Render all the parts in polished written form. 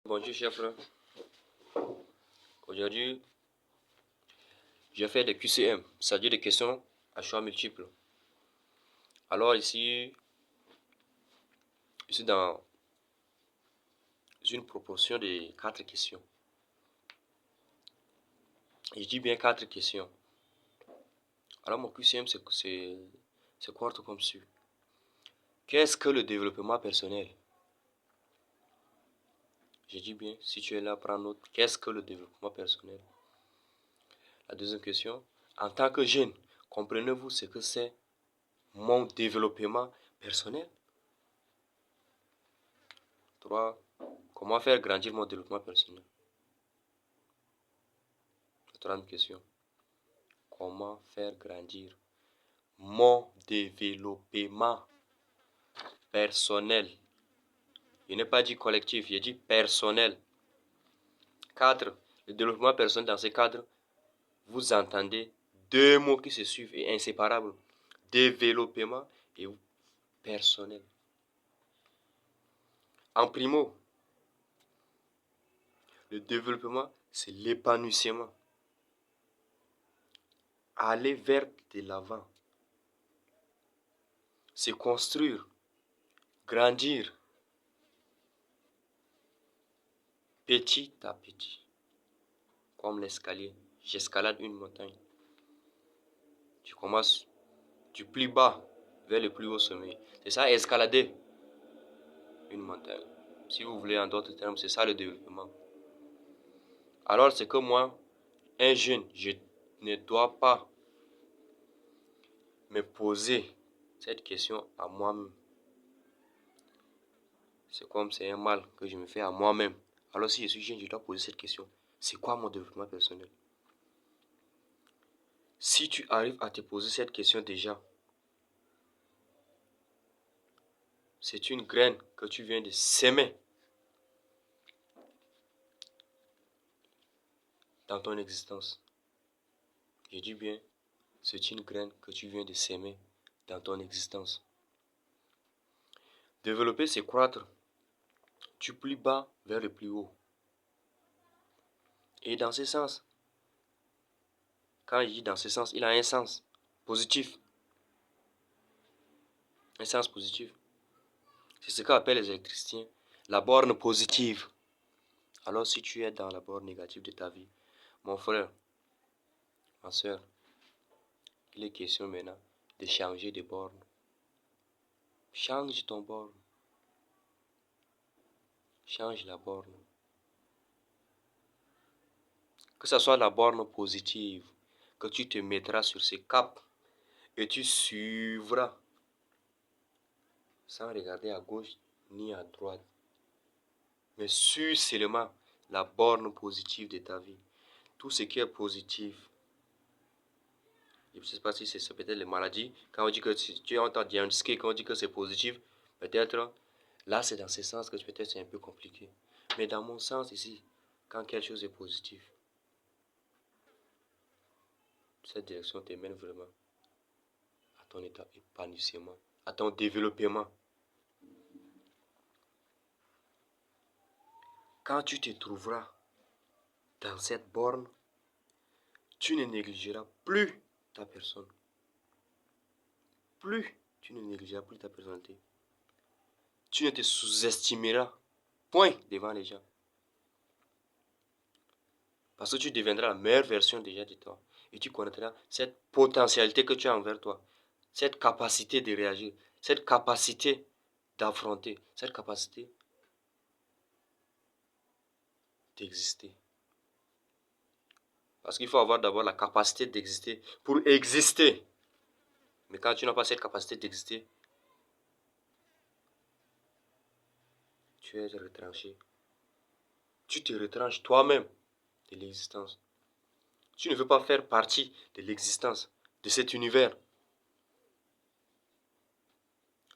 Bonjour chers frères. Aujourd'hui, je vais faire des QCM, c'est-à-dire des questions à choix multiples. Alors ici, je suis dans une proportion de 4 questions. Et je dis bien 4 questions. Alors mon QCM, c'est quoi comme suit. Qu'est-ce que le développement personnel? Je dis bien, si tu es là, prends note. Qu'est-ce que le développement personnel? La deuxième question, en tant que jeune, comprenez-vous ce que c'est mon développement personnel? 3. Comment faire grandir mon développement personnel? La troisième question, comment faire grandir mon développement personnel? Je n'ai pas dit collectif, j'ai dit personnel. 4. Le développement personnel, dans ce cadre, vous entendez deux mots qui se suivent et inséparables. Développement et personnel. En primo, le développement, c'est l'épanouissement. Aller vers de l'avant. Se construire. Grandir. Petit à petit. Comme l'escalier. J'escalade une montagne. Tu commences du plus bas vers le plus haut sommet. C'est ça, escalader une montagne. Si vous voulez en d'autres termes, c'est ça le développement. Alors c'est que moi, un jeune, je ne dois pas me poser cette question à moi-même. C'est comme c'est un mal que je me fais à moi-même. Alors si je suis jeune, je dois poser cette question. C'est quoi mon développement personnel? Si tu arrives à te poser cette question déjà, c'est une graine que tu viens de s'aimer dans ton existence. Je dis bien, c'est une graine que tu viens de s'aimer dans ton existence. Développer, c'est croître du plus bas vers le plus haut. Et dans ce sens, quand il dit dans ce sens, il a un sens positif. Un sens positif. C'est ce qu'appellent les électriciens la borne positive. Alors si tu es dans la borne négative de ta vie, mon frère, ma soeur, il est question maintenant de changer de borne. Change ton borne. Change la borne. Que ce soit la borne positive, que tu te mettras sur ces caps et tu suivras sans regarder à gauche ni à droite. Mais suis seulement la borne positive de ta vie. Tout ce qui est positif. Je ne sais pas si c'est peut-être les maladies. Quand on dit que tu entends diagnostiquer, quand on dit que c'est positif, peut-être là c'est dans ce sens que peut-être c'est un peu compliqué. Mais dans mon sens ici, quand quelque chose est positif, cette direction te mène vraiment à ton état épanouissement, à ton développement. Quand tu te trouveras dans cette borne, tu ne négligeras plus ta personne. Tu ne négligeras plus ta personnalité. Tu ne te sous-estimeras point devant les gens. Parce que tu deviendras la meilleure version déjà de toi. Et tu connaîtras cette potentialité que tu as envers toi. Cette capacité de réagir. Cette capacité d'affronter. Cette capacité d'exister. Parce qu'il faut avoir d'abord la capacité d'exister pour exister. Mais quand tu n'as pas cette capacité d'exister, tu es retranché. Tu te retranches toi-même de l'existence. Tu ne veux pas faire partie de l'existence, de cet univers.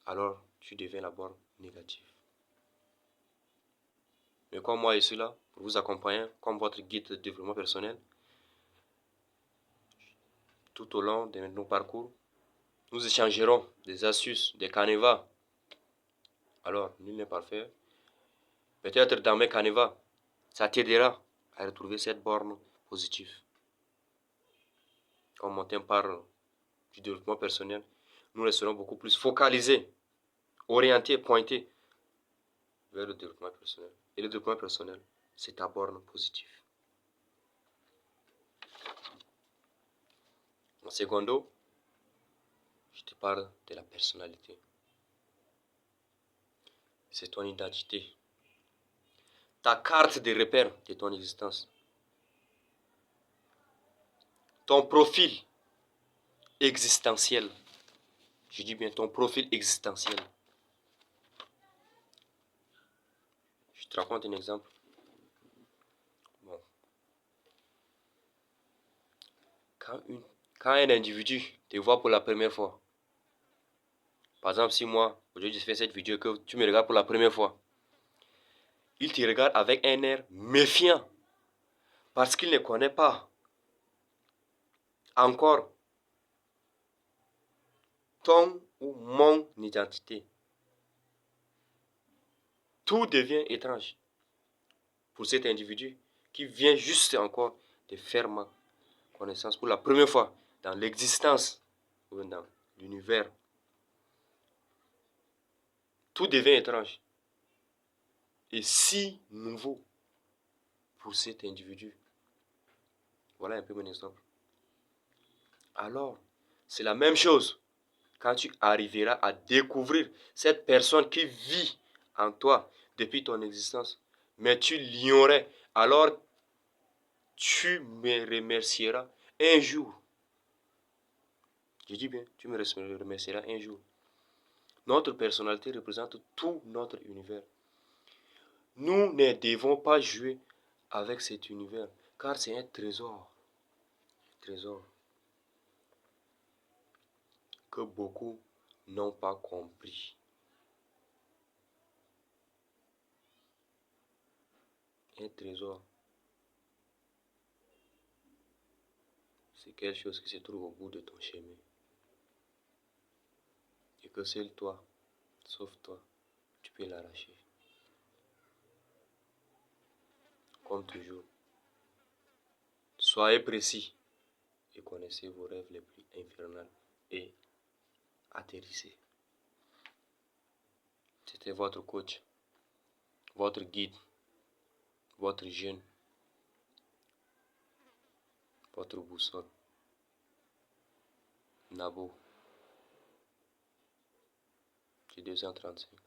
Alors, tu deviens la borne négative. Mais comme moi, je suis là pour vous accompagner comme votre guide de développement personnel. Tout au long de nos parcours, nous échangerons des astuces, des canevas. Alors, nul n'est parfait. Peut-être dans mes canevas, Ça t'aidera à retrouver cette borne positive. Comme mon thème parle du développement personnel, nous resterons beaucoup plus focalisés, orientés, pointés vers le développement personnel. Et le développement personnel, c'est ta borne positive. En secondo, je te parle de la personnalité. C'est ton identité. Ta carte de repère de ton existence. Ton profil existentiel. Je dis bien ton profil existentiel. Je te raconte un exemple. Bon. Quand un individu te voit pour la première fois, par exemple, si moi, aujourd'hui je fais cette vidéo que tu me regardes pour la première fois, il te regarde avec un air méfiant parce qu'il ne connaît pas encore ton ou mon identité. Tout devient étrange pour cet individu qui vient juste encore de faire ma connaissance pour la première fois dans l'existence ou dans l'univers. Tout devient étrange et si nouveau pour cet individu. Voilà un peu mon exemple. Alors, c'est la même chose quand tu arriveras à découvrir cette personne qui vit en toi depuis ton existence, mais tu l'ignorais, alors tu me remercieras un jour. Je dis bien, tu me remercieras un jour. Notre personnalité représente tout notre univers. Nous ne devons pas jouer avec cet univers, car c'est un trésor. Trésor que beaucoup n'ont pas compris. Un trésor, c'est quelque chose qui se trouve au bout de ton chemin. Et que seul toi, sauf toi, tu peux l'arracher. Comme toujours, soyez précis et connaissez vos rêves les plus infernaux et atterrissez. C'était votre coach, votre guide, votre jeune, votre boussole, Nabo, c'est 235.